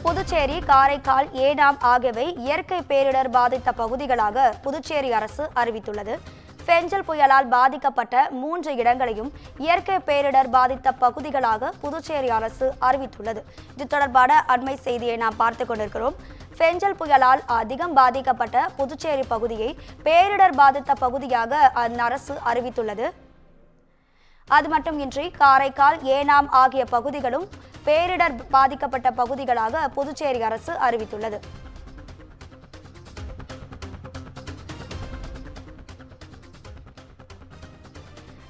புதுச்சேரி, காரைக்கால், ஏனாம் ஆகியவை இயற்கை பேரிடர் பாதித்த பகுதிகளாக புதுச்சேரி அரசு அறிவித்துள்ளது. பெஞ்சல் புயலால் பாதிக்கப்பட்ட 3 இடங்களையும் இயற்கை பேரிடர் பாதித்த பகுதிகளாக புதுச்சேரி அரசு அறிவித்துள்ளது. இது தொடர்பான அண்மை செய்தியை நாம் பார்த்துக் கொண்டிருக்கிறோம். பெஞ்சல் புயலால் அதிகம் பாதிக்கப்பட்ட புதுச்சேரி பகுதியை பேரிடர் பாதித்த பகுதியாக அந்த அரசு அறிவித்துள்ளது. அது மட்டுமின்றி காரைக்கால், ஏனாம் ஆகிய பகுதிகளும் பேரிடர் பாதிக்கப்பட்ட பகுதிகளாக புதுச்சேரி அரசு அறிவித்துள்ளது.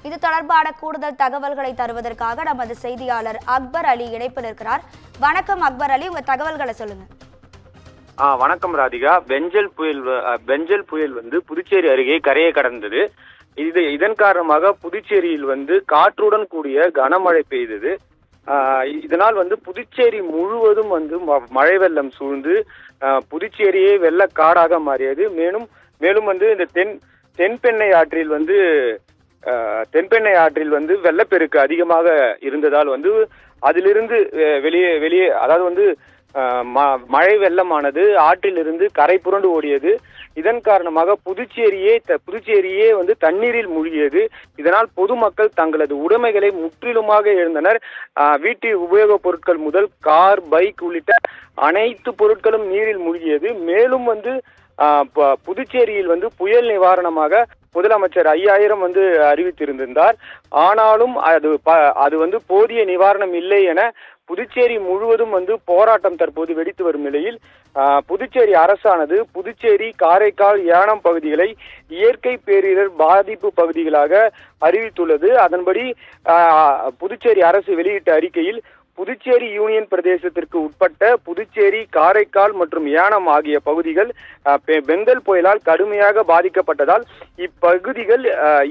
இது தொடர்பான கூடுதல் தகவல்களை தருவதற்காக நமது செய்தியாளர் அக்பர் அலி இணைப்பில் இருக்கிறார். வணக்கம் அக்பர் அலி, உங்க தகவல்களை சொல்லுங்க. வணக்கம் ராதிகா. பெஞ்சல் புயல் வந்து புதுச்சேரி அருகே கரையை கடந்தது. இதன் காரணமாக புதுச்சேரியில் காற்றுடன் கூடிய கனமழை பெய்தது. இதனால் புதுச்சேரி முழுவதும் மழை வெள்ளம் சூழ்ந்து புதுச்சேரியே வெள்ளக்காடாக மாறியது. மேலும் இந்த தென்பெண்ணை ஆற்றில் வெள்ளப்பெருக்கு அதிகமாக இருந்ததால் அதிலிருந்து வெளியே அதாவது மழை வெள்ளமானது ஆற்றிலிருந்து கரை புரண்டு ஓடியது. இதன் காரணமாக புதுச்சேரியே தண்ணீரில் மூழ்கியது. இதனால் பொதுமக்கள் தங்களது உடைமைகளை முற்றிலுமாக இழந்தனர். வீட்டு உபயோகப் பொருட்கள் முதல் கார், பைக் உள்ளிட்ட அனைத்து பொருட்களும் நீரில் மூழ்கியது. மேலும் புதுச்சேரியில் புயல் நிவாரணமாக முதலமைச்சர் 5000 அறிவித்திருந்தார். ஆனாலும் அது போதிய நிவாரணம் இல்லை என புதுச்சேரி முழுவதும் போராட்டம் தற்போது வெடித்து வரும் நிலையில் புதுச்சேரி அரசானது புதுச்சேரி, காரைக்கால், ஏனாம் பகுதிகளை இயற்கை பேரிடர் பாதிப்பு பகுதிகளாக அறிவித்துள்ளது. அதன்படி புதுச்சேரி அரசு வெளியிட்ட அறிக்கையில் புதுச்சேரி யூனியன் பிரதேசத்திற்கு உட்பட்ட புதுச்சேரி, காரைக்கால் மற்றும் ஏனாம் ஆகிய பகுதிகள் பெஞ்சல் புயலால் கடுமையாக பாதிக்கப்பட்டதால் இப்பகுதிகள்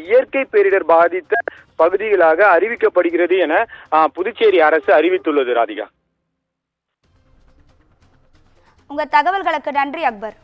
இயற்கை பேரிடர் பாதித்த பகுதிகளாக அறிவிக்கப்படுகிறது என புதுச்சேரி அரசு அறிவித்துள்ளது. ராதிகா, உங்க தகவல்களுக்கு நன்றி அக்பர்.